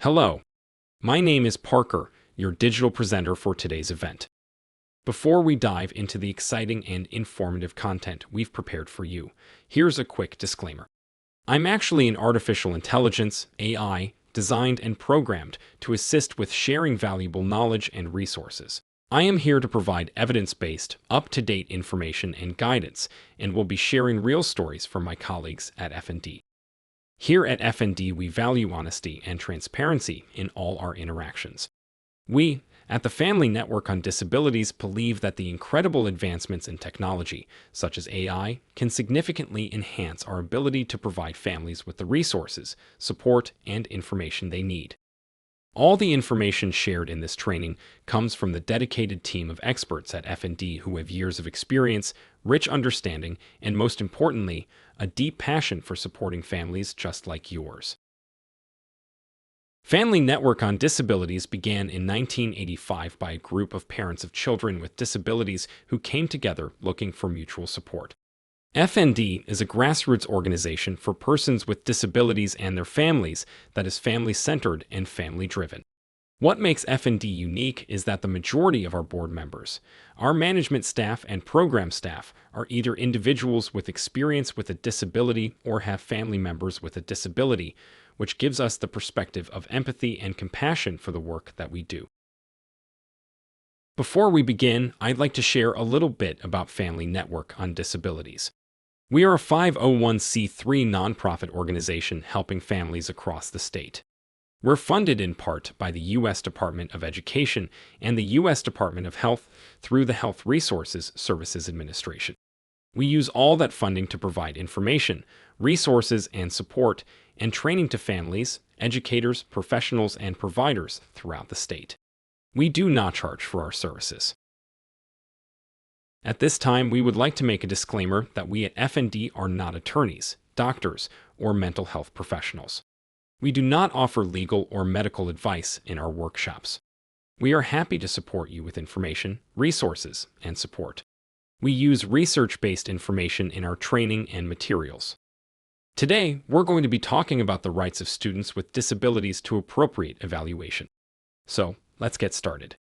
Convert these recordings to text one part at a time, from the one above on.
Hello, my name is Parker, your digital presenter for today's event. Before we dive into the exciting and informative content we've prepared for you, here's a quick disclaimer. I'm actually an artificial intelligence, AI, designed and programmed to assist with sharing valuable knowledge and resources. I am here to provide evidence-based, up-to-date information and guidance, and will be sharing real stories from my colleagues at F&D. Here at F&D, we value honesty and transparency in all our interactions. We, at the Family Network on Disabilities, believe that the incredible advancements in technology, such as AI, can significantly enhance our ability to provide families with the resources, support, and information they need. All the information shared in this training comes from the dedicated team of experts at F&D who have years of experience, rich understanding, and most importantly, a deep passion for supporting families just like yours. Family Network on Disabilities began in 1985 by a group of parents of children with disabilities who came together looking for mutual support. F&D is a grassroots organization for persons with disabilities and their families that is family-centered and family-driven. What makes F&D unique is that the majority of our board members, our management staff and program staff, are either individuals with experience with a disability or have family members with a disability, which gives us the perspective of empathy and compassion for the work that we do. Before we begin, I'd like to share a little bit about Family Network on Disabilities. We are a 501c3 nonprofit organization helping families across the state. We're funded in part by the U.S. Department of Education and the U.S. Department of Health through the Health Resources Services Administration. We use all that funding to provide information, resources, and support, and training to families, educators, professionals, and providers throughout the state. We do not charge for our services. At this time, we would like to make a disclaimer that we at F&D are not attorneys, doctors, or mental health professionals. We do not offer legal or medical advice in our workshops. We are happy to support you with information, resources, and support. We use research-based information in our training and materials. Today, we're going to be talking about the rights of students with disabilities to appropriate evaluation. So, let's get started.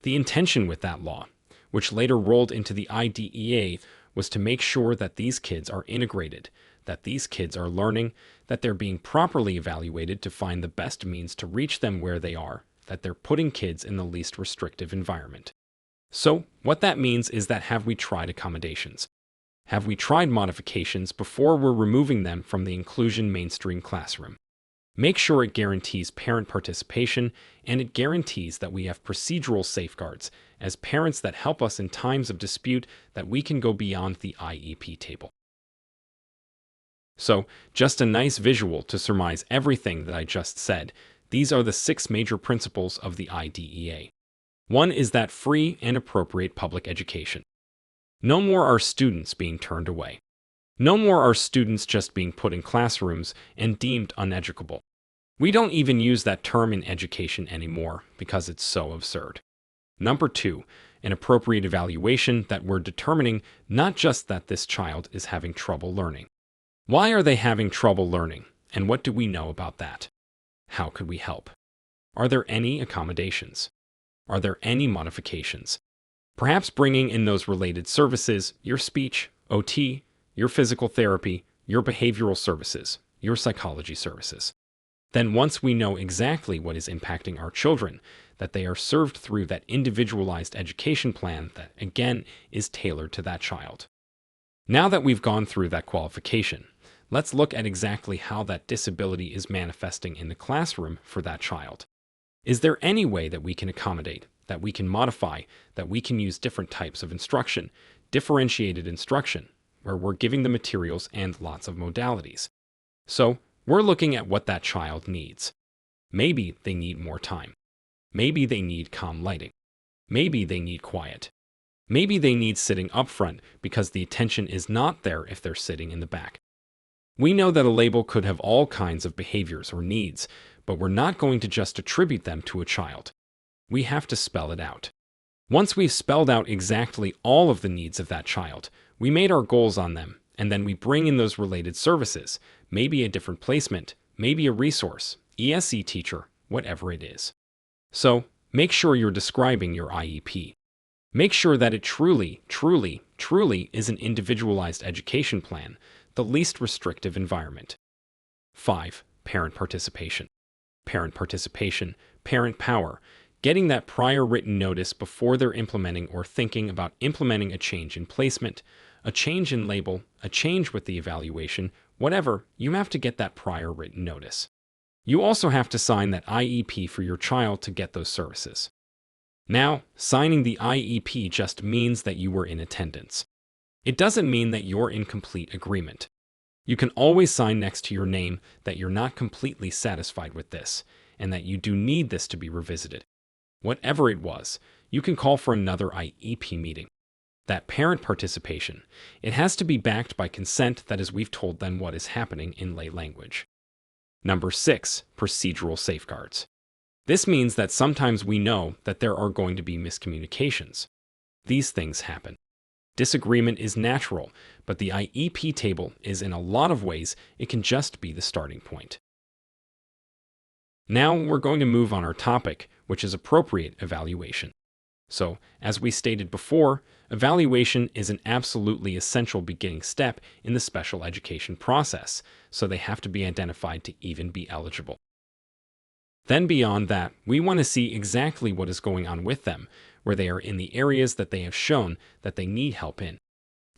The intention with that law, which later rolled into the IDEA, was to make sure that these kids are integrated, that these kids are learning, that they're being properly evaluated to find the best means to reach them where they are, that they're putting kids in the least restrictive environment. So, what that means is that have we tried accommodations? Have we tried modifications before we're removing them from the inclusion mainstream classroom? Make sure it guarantees parent participation, and it guarantees that we have procedural safeguards as parents that help us in times of dispute, that we can go beyond the IEP table. So, just a nice visual to surmise everything that I just said. These are the 6 major principles of the IDEA. One is that free and appropriate public education. No more are students being turned away. No more are students just being put in classrooms and deemed uneducable. We don't even use that term in education anymore because it's so absurd. Number 2, an appropriate evaluation, that we're determining not just that this child is having trouble learning. Why are they having trouble learning, and what do we know about that? How could we help? Are there any accommodations? Are there any modifications? Perhaps bringing in those related services, your speech, OT, your physical therapy, your behavioral services, your psychology services. Then once we know exactly what is impacting our children, that they are served through that individualized education plan that, again, is tailored to that child. Now that we've gone through that qualification, let's look at exactly how that disability is manifesting in the classroom for that child. Is there any way that we can accommodate, that we can modify, that we can use different types of instruction, differentiated instruction, where we're giving the materials and lots of modalities? So, we're looking at what that child needs. Maybe they need more time. Maybe they need calm lighting. Maybe they need quiet. Maybe they need sitting up front because the attention is not there if they're sitting in the back. We know that a label could have all kinds of behaviors or needs, but we're not going to just attribute them to a child. We have to spell it out. Once we've spelled out exactly all of the needs of that child, we made our goals on them, and then we bring in those related services, maybe a different placement, maybe a resource, ESE teacher, whatever it is. So, make sure you're describing your IEP. Make sure that it truly, truly, truly is an individualized education plan, the least restrictive environment. 5. Parent participation. Parent participation, parent power, getting that prior written notice before they're implementing or thinking about implementing a change in placement, a change in label, a change with the evaluation, whatever, you have to get that prior written notice. You also have to sign that IEP for your child to get those services. Now, signing the IEP just means that you were in attendance. It doesn't mean that you're in complete agreement. You can always sign next to your name that you're not completely satisfied with this, and that you do need this to be revisited. Whatever it was, you can call for another IEP meeting. That parent participation, it has to be backed by consent that is we've told them what is happening in lay language. Number 6, procedural safeguards. This means that sometimes we know that there are going to be miscommunications. These things happen. Disagreement is natural, but the IEP table is in a lot of ways, it can just be the starting point. Now we're going to move on our topic, which is appropriate evaluation. So, as we stated before, evaluation is an absolutely essential beginning step in the special education process, so they have to be identified to even be eligible. Then beyond that, we want to see exactly what is going on with them, where they are in the areas that they have shown that they need help in.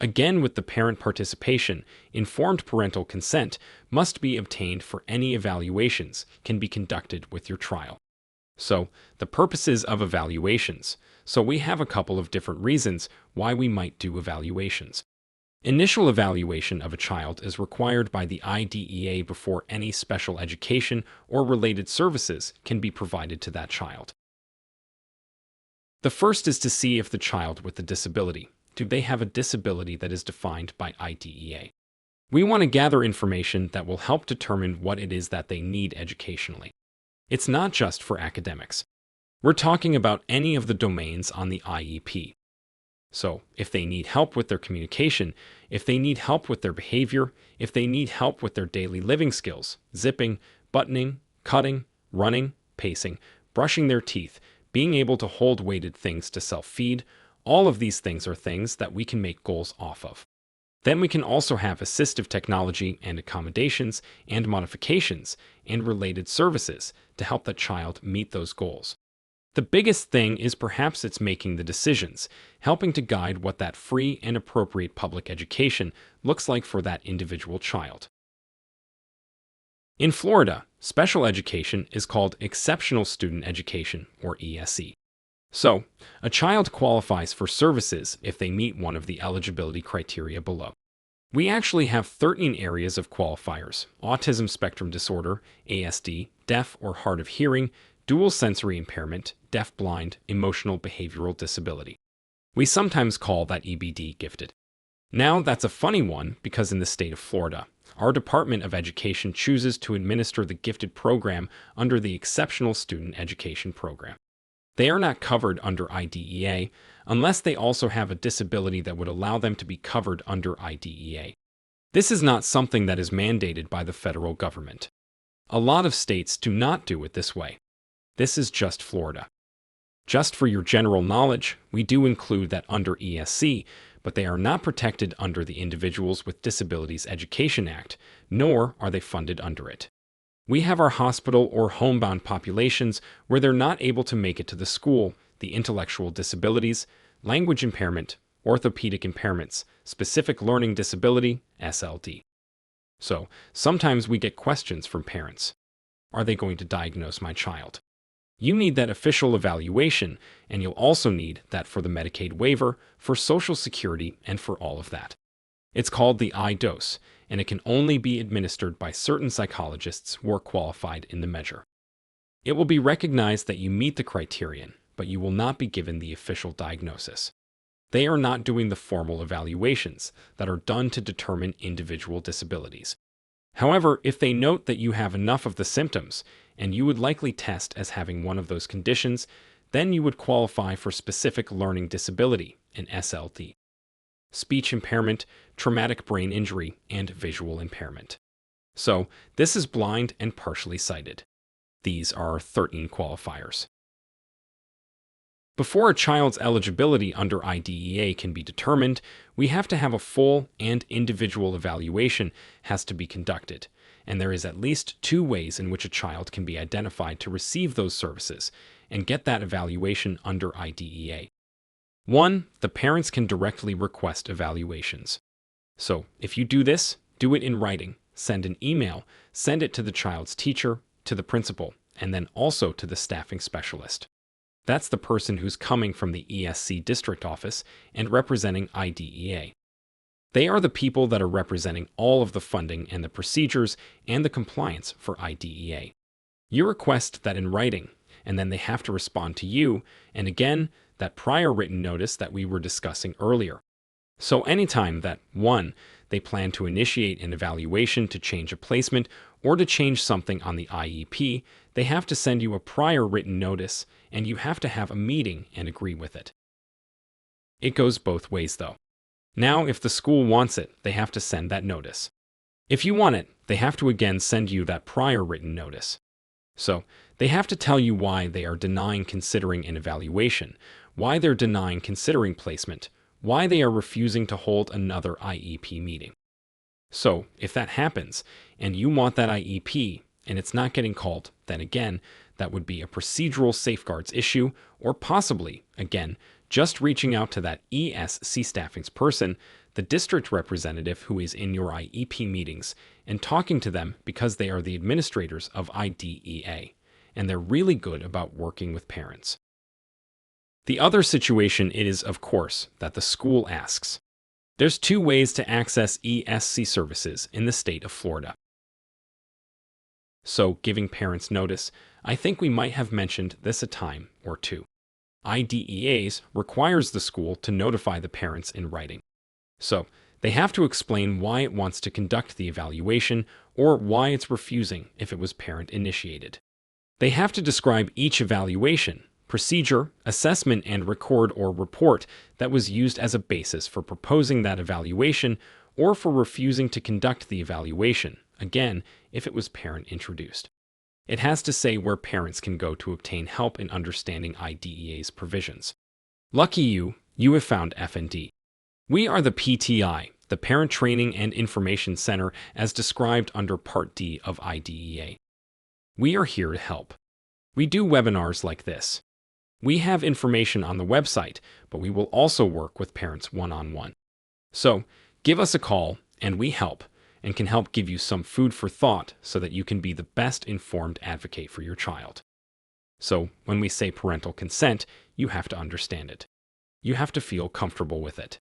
Again, with the parent participation, informed parental consent must be obtained for any evaluations can be conducted with your trial. So, the purposes of evaluations. So we have a couple of different reasons why we might do evaluations. Initial evaluation of a child is required by the IDEA before any special education or related services can be provided to that child. The first is to see if the child with a disability, do they have a disability that is defined by IDEA? We want to gather information that will help determine what it is that they need educationally. It's not just for academics. We're talking about any of the domains on the IEP. So, if they need help with their communication, if they need help with their behavior, if they need help with their daily living skills, zipping, buttoning, cutting, running, pacing, brushing their teeth, being able to hold weighted things to self-feed, all of these things are things that we can make goals off of. Then we can also have assistive technology and accommodations and modifications and related services to help that child meet those goals. The biggest thing is perhaps it's making the decisions, helping to guide what that free and appropriate public education looks like for that individual child. In Florida, special education is called Exceptional Student Education, or ESE. So, a child qualifies for services if they meet one of the eligibility criteria below. We actually have 13 areas of qualifiers: autism spectrum disorder, ASD, deaf or hard of hearing, dual sensory impairment, deaf-blind, emotional behavioral disability. We sometimes call that EBD gifted. Now, that's a funny one because in the state of Florida, our Department of Education chooses to administer the gifted program under the Exceptional Student Education Program. They are not covered under IDEA unless they also have a disability that would allow them to be covered under IDEA. This is not something that is mandated by the federal government. A lot of states do not do it this way. This is just Florida. Just for your general knowledge, we do include that under ESC, but they are not protected under the Individuals with Disabilities Education Act, nor are they funded under it. We have our hospital or homebound populations where they're not able to make it to the school, the intellectual disabilities, language impairment, orthopedic impairments, specific learning disability, SLD. So, sometimes we get questions from parents. Are they going to diagnose my child? You need that official evaluation, and you'll also need that for the Medicaid waiver, for Social Security, and for all of that. It's called the I-dose, and it can only be administered by certain psychologists who are qualified in the measure. It will be recognized that you meet the criterion, but you will not be given the official diagnosis. They are not doing the formal evaluations that are done to determine individual disabilities. However, if they note that you have enough of the symptoms, and you would likely test as having one of those conditions, then you would qualify for specific learning disability, an SLD, speech impairment, traumatic brain injury, and visual impairment. So, this is blind and partially sighted. These are 13 qualifiers. Before a child's eligibility under IDEA can be determined, we have to have a full and individual evaluation has to be conducted, and there is at least 2 ways in which a child can be identified to receive those services and get that evaluation under IDEA. 1. The parents can directly request evaluations. So, if you do this, do it in writing, send an email, send it to the child's teacher, to the principal, and then also to the staffing specialist. That's the person who's coming from the ESC district office and representing IDEA. They are the people that are representing all of the funding and the procedures and the compliance for IDEA. You request that in writing, and then they have to respond to you, and again, that prior written notice that we were discussing earlier. So anytime that 1. They plan to initiate an evaluation to change a placement or to change something on the IEP, they have to send you a prior written notice, and you have to have a meeting and agree with it. It goes both ways, though. Now, if the school wants it, they have to send that notice. If you want it, they have to again send you that prior written notice. So, they have to tell you why they are denying considering an evaluation, why they're denying considering placement, why they are refusing to hold another IEP meeting. So, if that happens, and you want that IEP, and it's not getting called, then again, that would be a procedural safeguards issue, or possibly, again, just reaching out to that ESC staffing's person, the district representative who is in your IEP meetings, and talking to them because they are the administrators of IDEA, and they're really good about working with parents. The other situation is, of course, that the school asks. There's 2 ways to access ESC services in the state of Florida. So, giving parents notice, I think we might have mentioned this a time or 2. IDEAs requires the school to notify the parents in writing. So, they have to explain why it wants to conduct the evaluation or why it's refusing if it was parent-initiated. They have to describe each evaluation, procedure, assessment, and record or report that was used as a basis for proposing that evaluation or for refusing to conduct the evaluation, again, if it was parent-introduced. It has to say where parents can go to obtain help in understanding IDEA's provisions. Lucky you, you have found FND. We are the PTI, the Parent Training and Information Center, as described under Part D of IDEA. We are here to help. We do webinars like this. We have information on the website, but we will also work with parents one-on-one. So, give us a call, and we help, and can help give you some food for thought so that you can be the best informed advocate for your child. So, when we say parental consent, you have to understand it. You have to feel comfortable with it.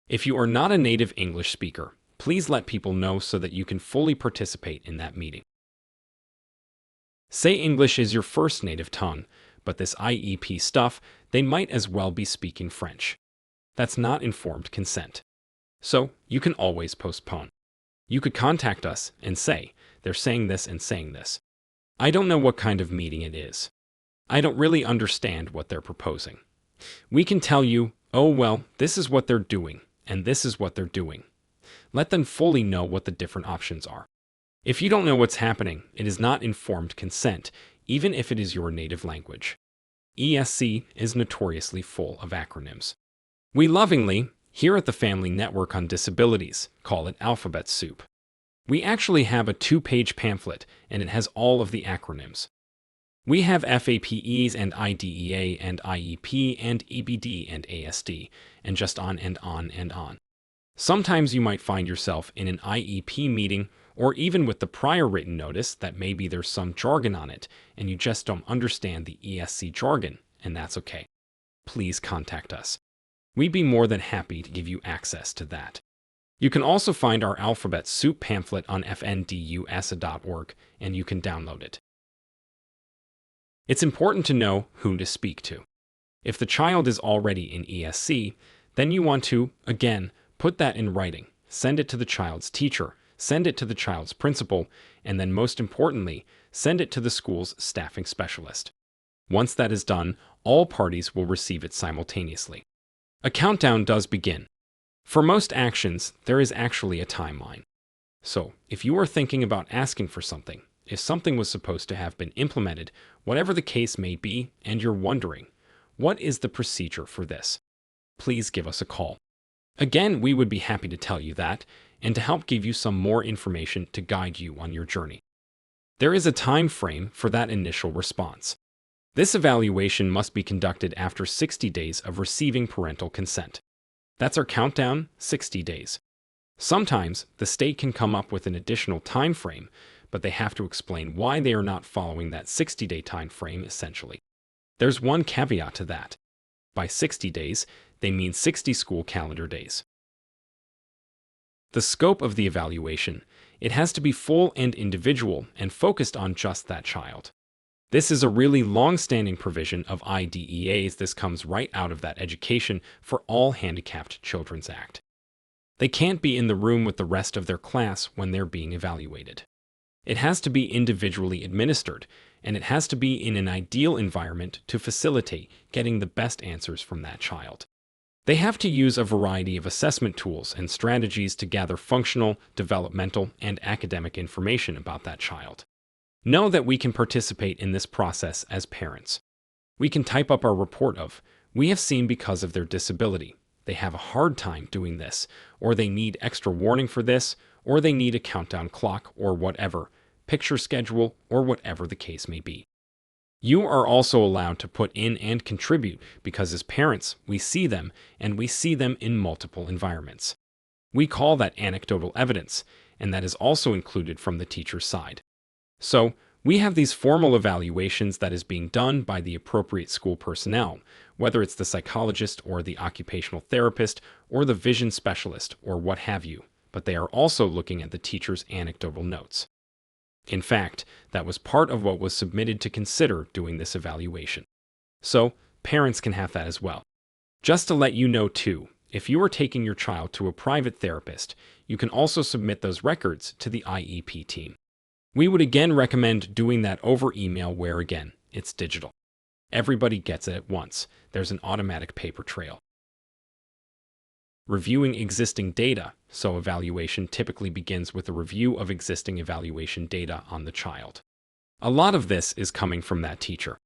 If you are not a native English speaker, please let people know so that you can fully participate in that meeting. Say English is your first native tongue, but this IEP stuff, they might as well be speaking French. That's not informed consent. So, you can always postpone. You could contact us and say, they're saying this and saying this. I don't know what kind of meeting it is. I don't really understand what they're proposing. We can tell you, oh well, this is what they're doing, and this is what they're doing. Let them fully know what the different options are. If you don't know what's happening, it is not informed consent, even if it is your native language. ESC is notoriously full of acronyms. We lovingly, here at the Family Network on Disabilities, call it alphabet soup. We actually have a 2-page pamphlet, and it has all of the acronyms. We have FAPEs and IDEA and IEP and EBD and ASD, and just on and on and on. Sometimes you might find yourself in an IEP meeting or even with the prior written notice that maybe there's some jargon on it and you just don't understand the ESC jargon, and that's okay. Please contact us. We'd be more than happy to give you access to that. You can also find our alphabet soup pamphlet on fndusa.org, and you can download it. It's important to know who to speak to. If the child is already in ESC, then you want to, again, put that in writing, send it to the child's teacher, send it to the child's principal, and then most importantly, send it to the school's staffing specialist. Once that is done, all parties will receive it simultaneously. A countdown does begin. For most actions, there is actually a timeline. So, if you are thinking about asking for something, if something was supposed to have been implemented, whatever the case may be, and you're wondering, what is the procedure for this? Please give us a call. Again, we would be happy to tell you that and to help give you some more information to guide you on your journey. There is a time frame for that initial response. This evaluation must be conducted after 60 days of receiving parental consent. That's our countdown, 60 days. Sometimes the state can come up with an additional time frame, but they have to explain why they are not following that 60-day time frame essentially. There's one caveat to that. By 60 days, they mean 60 school calendar days. The scope of the evaluation, it has to be full and individual and focused on just that child. This is a really long-standing provision of IDEA's. This comes right out of that Education for All Handicapped Children's Act. They can't be in the room with the rest of their class when they're being evaluated. It has to be individually administered, and it has to be in an ideal environment to facilitate getting the best answers from that child. They have to use a variety of assessment tools and strategies to gather functional, developmental, and academic information about that child. Know that we can participate in this process as parents. We can type up our report of, we have seen because of their disability, they have a hard time doing this, or they need extra warning for this, or they need a countdown clock, or whatever, picture schedule, or whatever the case may be. You are also allowed to put in and contribute because as parents, we see them, and we see them in multiple environments. We call that anecdotal evidence, and that is also included from the teacher's side. So, we have these formal evaluations that is being done by the appropriate school personnel, whether it's the psychologist or the occupational therapist or the vision specialist or what have you, but they are also looking at the teacher's anecdotal notes. In fact, that was part of what was submitted to consider doing this evaluation. So, parents can have that as well. Just to let you know too, if you are taking your child to a private therapist, you can also submit those records to the IEP team. We would again recommend doing that over email where again, it's digital. Everybody gets it at once. There's an automatic paper trail. Reviewing existing data. So evaluation typically begins with a review of existing evaluation data on the child. A lot of this is coming from that teacher.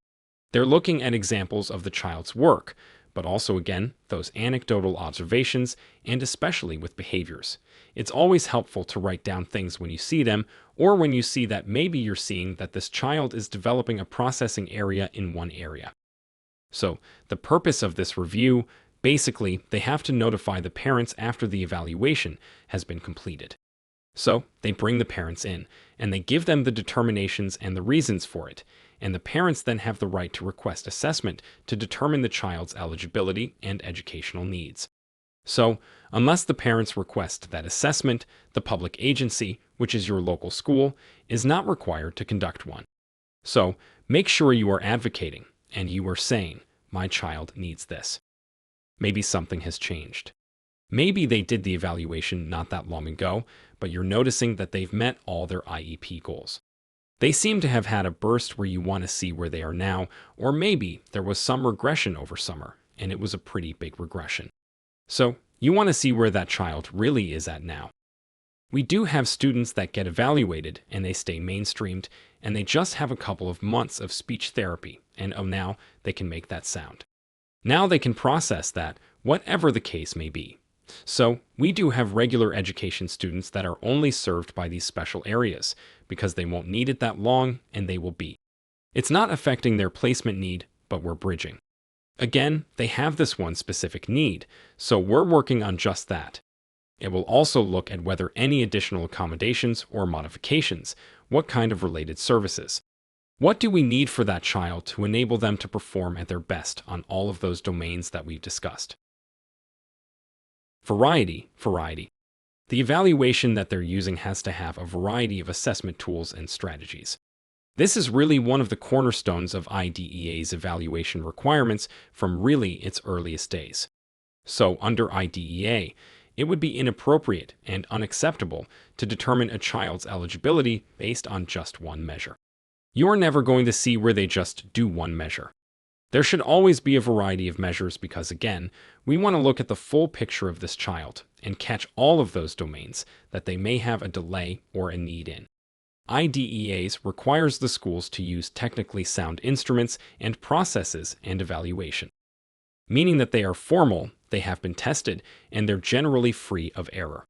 They're looking at examples of the child's work, but also again, those anecdotal observations, and especially with behaviors. It's always helpful to write down things when you see them, or when you see that maybe you're seeing that this child is developing a processing area in one area. So, the purpose of this review, basically, they have to notify the parents after the evaluation has been completed. So, they bring the parents in, and they give them the determinations and the reasons for it, and the parents then have the right to request assessment to determine the child's eligibility and educational needs. So, unless the parents request that assessment, the public agency, which is your local school, is not required to conduct one. So, make sure you are advocating, and you are saying, my child needs this. Maybe something has changed. Maybe they did the evaluation not that long ago, but you're noticing that they've met all their IEP goals. They seem to have had a burst where you want to see where they are now, or maybe there was some regression over summer, and it was a pretty big regression. So, you want to see where that child really is at now. We do have students that get evaluated and they stay mainstreamed, and they just have a couple of months of speech therapy, and oh, now they can make that sound. Now they can process that, whatever the case may be. So, we do have regular education students that are only served by these special areas because they won't need it that long and they will be. It's not affecting their placement need, but we're bridging. Again, they have this one specific need, so we're working on just that. It will also look at whether any additional accommodations or modifications, what kind of related services. What do we need for that child to enable them to perform at their best on all of those domains that we've discussed? Variety. The evaluation that they're using has to have a variety of assessment tools and strategies. This is really one of the cornerstones of IDEA's evaluation requirements from really its earliest days. So, under IDEA, it would be inappropriate and unacceptable to determine a child's eligibility based on just one measure. You're never going to see where they just do one measure. There should always be a variety of measures because, again, we want to look at the full picture of this child and catch all of those domains that they may have a delay or a need in. IDEAs requires the schools to use technically sound instruments and processes and evaluation, meaning that they are formal, they have been tested, and they're generally free of error.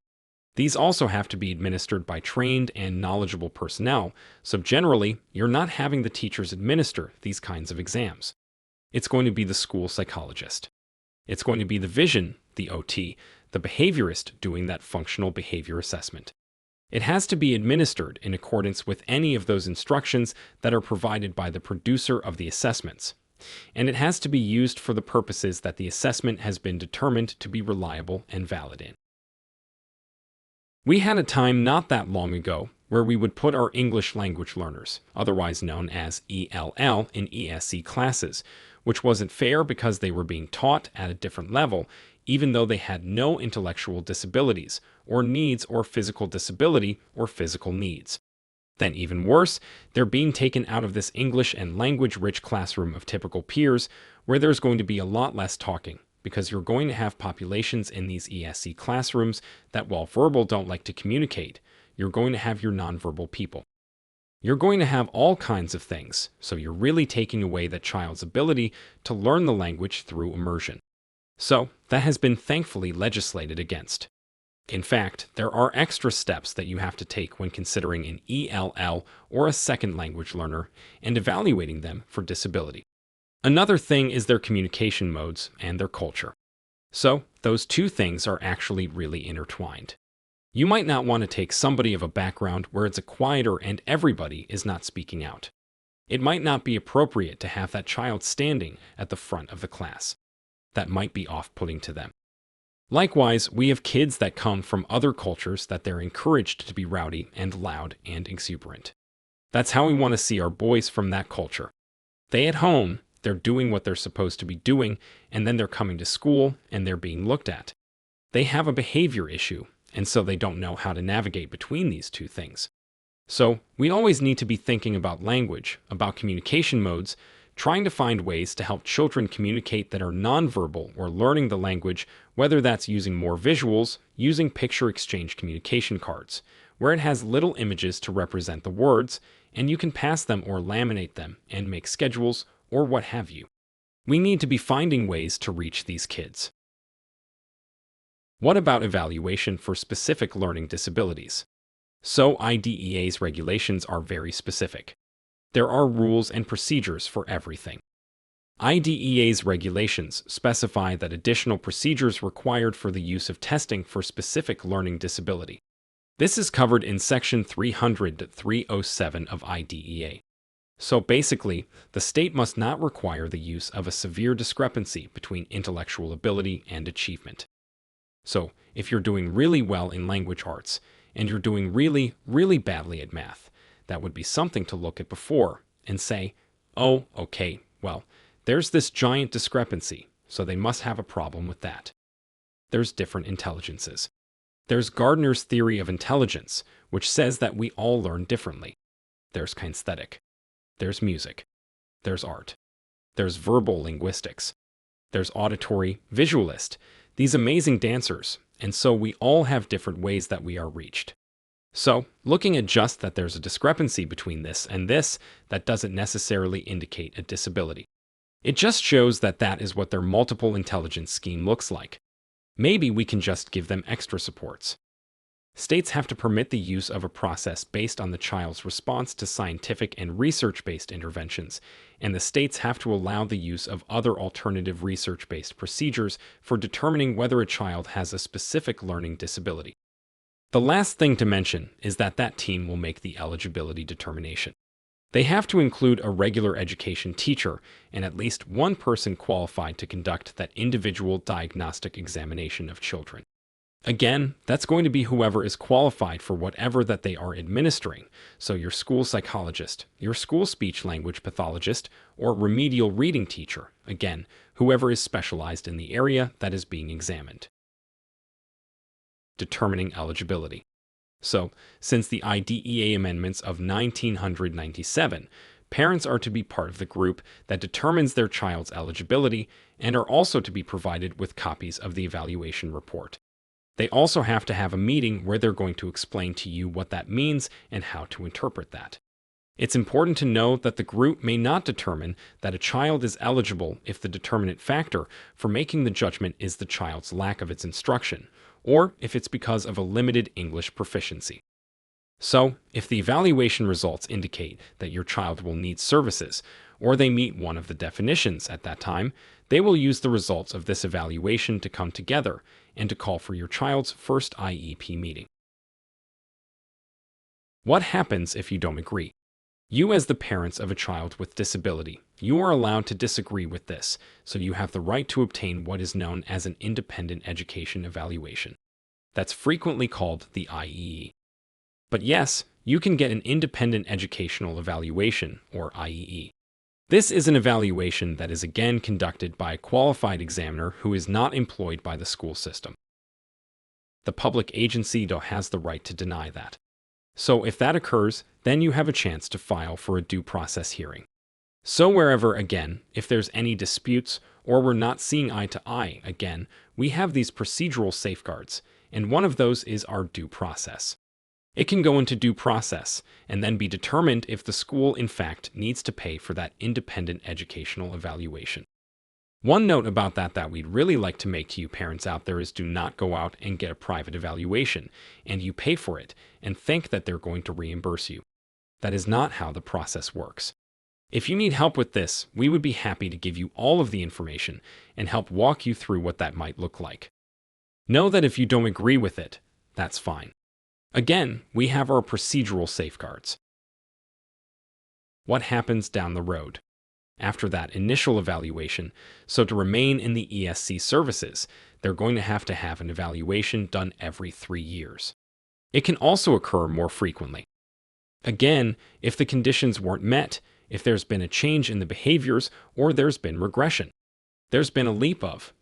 These also have to be administered by trained and knowledgeable personnel, so generally, you're not having the teachers administer these kinds of exams. It's going to be the school psychologist. It's going to be the vision, the OT, the behaviorist doing that functional behavior assessment. It has to be administered in accordance with any of those instructions that are provided by the producer of the assessments, and it has to be used for the purposes that the assessment has been determined to be reliable and valid in. We had a time not that long ago where we would put our English language learners, otherwise known as ELL, in ESC classes, which wasn't fair because they were being taught at a different level, even though they had no intellectual disabilities, or needs or physical disability or physical needs. Then even worse, they're being taken out of this English and language-rich classroom of typical peers, where there's going to be a lot less talking, because you're going to have populations in these ESC classrooms that, while verbal, don't like to communicate. You're going to have your nonverbal people. You're going to have all kinds of things, so you're really taking away that child's ability to learn the language through immersion. So, that has been thankfully legislated against. In fact, there are extra steps that you have to take when considering an ELL or a second language learner and evaluating them for disability. Another thing is their communication modes and their culture. So, those two things are actually really intertwined. You might not want to take somebody of a background where it's a quieter and everybody is not speaking out. It might not be appropriate to have that child standing at the front of the class. That might be off-putting to them. Likewise, we have kids that come from other cultures that they're encouraged to be rowdy and loud and exuberant. That's how we want to see our boys from that culture. They at home, they're doing what they're supposed to be doing, and then they're coming to school and they're being looked at. They have a behavior issue, and so they don't know how to navigate between these two things. So, we always need to be thinking about language, about communication modes, trying to find ways to help children communicate that are nonverbal or learning the language, whether that's using more visuals, using picture exchange communication cards, where it has little images to represent the words, and you can pass them or laminate them and make schedules or what have you. We need to be finding ways to reach these kids. What about evaluation for specific learning disabilities? So IDEA's regulations are very specific. There are rules and procedures for everything. IDEA's regulations specify that additional procedures required for the use of testing for specific learning disability. This is covered in Section 300-307 of IDEA. So basically, the state must not require the use of a severe discrepancy between intellectual ability and achievement. So, if you're doing really well in language arts, and you're doing really, really badly at math, that would be something to look at before and say, oh, okay, well, there's this giant discrepancy, so they must have a problem with that. There's different intelligences. There's Gardner's theory of intelligence, which says that we all learn differently. There's kinesthetic. There's music. There's art. There's verbal linguistics. There's auditory visualist. These amazing dancers, and so we all have different ways that we are reached. So, looking at just that there's a discrepancy between this and this, that doesn't necessarily indicate a disability. It just shows that that is what their multiple intelligence scheme looks like. Maybe we can just give them extra supports. States have to permit the use of a process based on the child's response to scientific and research-based interventions, and the states have to allow the use of other alternative research-based procedures for determining whether a child has a specific learning disability. The last thing to mention is that that team will make the eligibility determination. They have to include a regular education teacher and at least one person qualified to conduct that individual diagnostic examination of children. Again, that's going to be whoever is qualified for whatever that they are administering, so your school psychologist, your school speech-language pathologist, or remedial reading teacher, again, whoever is specialized in the area that is being examined. Determining eligibility. So, since the IDEA amendments of 1997, parents are to be part of the group that determines their child's eligibility and are also to be provided with copies of the evaluation report. They also have to have a meeting where they're going to explain to you what that means and how to interpret that. It's important to know that the group may not determine that a child is eligible if the determinant factor for making the judgment is the child's lack of its instruction, or if it's because of a limited English proficiency. So, if the evaluation results indicate that your child will need services, or they meet one of the definitions at that time, they will use the results of this evaluation to come together and to call for your child's first IEP meeting. What happens if you don't agree? You, as the parents of a child with disability, you are allowed to disagree with this, so you have the right to obtain what is known as an independent education evaluation. That's frequently called the IEE. But yes, you can get an independent educational evaluation, or IEE. This is an evaluation that is again conducted by a qualified examiner who is not employed by the school system. The public agency has the right to deny that. So if that occurs, then you have a chance to file for a due process hearing. So wherever, again, if there's any disputes or we're not seeing eye to eye, again, we have these procedural safeguards, and one of those is our due process. It can go into due process and then be determined if the school, in fact, needs to pay for that independent educational evaluation. One note about that we'd really like to make to you parents out there is do not go out and get a private evaluation and you pay for it and think that they're going to reimburse you. That is not how the process works. If you need help with this, we would be happy to give you all of the information and help walk you through what that might look like. Know that if you don't agree with it, that's fine. Again, we have our procedural safeguards. What happens down the road? After that initial evaluation, so to remain in the ESC services, they're going to have an evaluation done every 3 years. It can also occur more frequently. Again, if the conditions weren't met, if there's been a change in the behaviors, or there's been regression. There's been a leap of,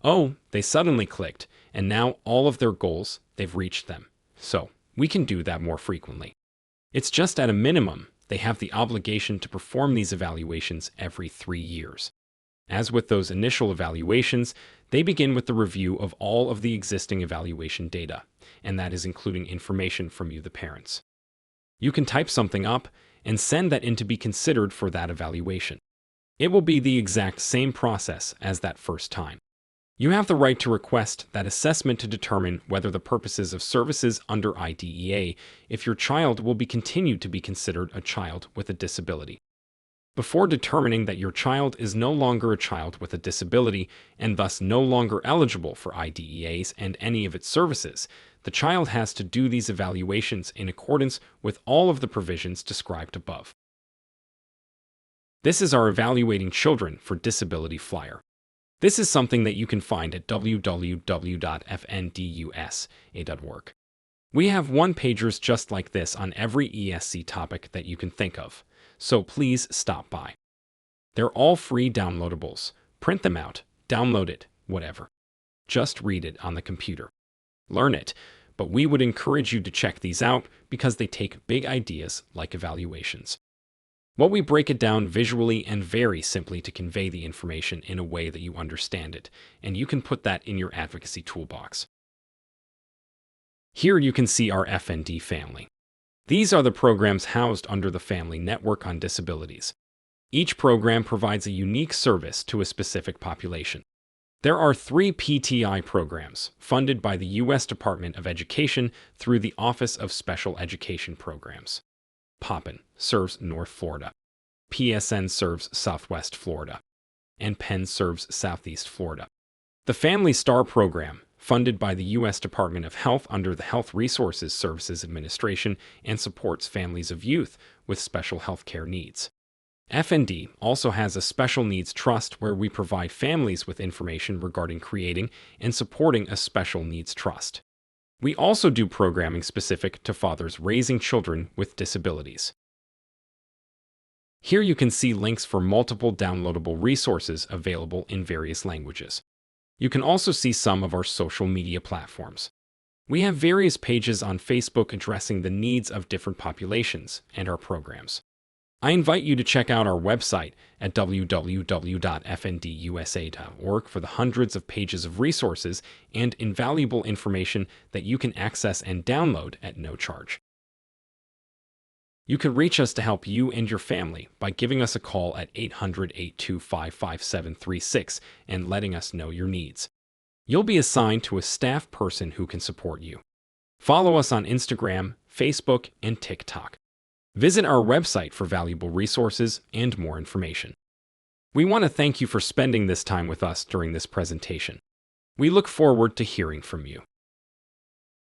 oh, they suddenly clicked, and now all of their goals, they've reached them. So, we can do that more frequently. It's just at a minimum, they have the obligation to perform these evaluations every 3 years. As with those initial evaluations, they begin with the review of all of the existing evaluation data, and that is including information from you, the parents. You can type something up and send that in to be considered for that evaluation. It will be the exact same process as that first time. You have the right to request that assessment to determine whether the purposes of services under IDEA if your child will be continued to be considered a child with a disability. Before determining that your child is no longer a child with a disability and thus no longer eligible for IDEAs and any of its services, the child has to do these evaluations in accordance with all of the provisions described above. This is our Evaluating Children for Disability flyer. This is something that you can find at www.fndusa.org. We have one-pagers just like this on every ESC topic that you can think of, so please stop by. They're all free downloadables. Print them out, download it, whatever. Just read it on the computer. Learn it, but we would encourage you to check these out because they take big ideas like evaluations. What we break it down visually and very simply to convey the information in a way that you understand it, and you can put that in your advocacy toolbox. Here you can see our FND family. These are the programs housed under the Family Network on Disabilities. Each program provides a unique service to a specific population. There are 3 PTI programs funded by the U.S. Department of Education through the Office of Special Education Programs. POPN serves North Florida, PSN serves Southwest Florida, and PEN serves Southeast Florida. The Family Star program, funded by the U.S. Department of Health under the Health Resources Services Administration and supports families of youth with special health care needs. FND also has a special needs trust where we provide families with information regarding creating and supporting a special needs trust. We also do programming specific to fathers raising children with disabilities. Here you can see links for multiple downloadable resources available in various languages. You can also see some of our social media platforms. We have various pages on Facebook addressing the needs of different populations and our programs. I invite you to check out our website at www.fndusa.org for the hundreds of pages of resources and invaluable information that you can access and download at no charge. You can reach us to help you and your family by giving us a call at 800-825-5736 and letting us know your needs. You'll be assigned to a staff person who can support you. Follow us on Instagram, Facebook, and TikTok. Visit our website for valuable resources and more information. We want to thank you for spending this time with us during this presentation. We look forward to hearing from you.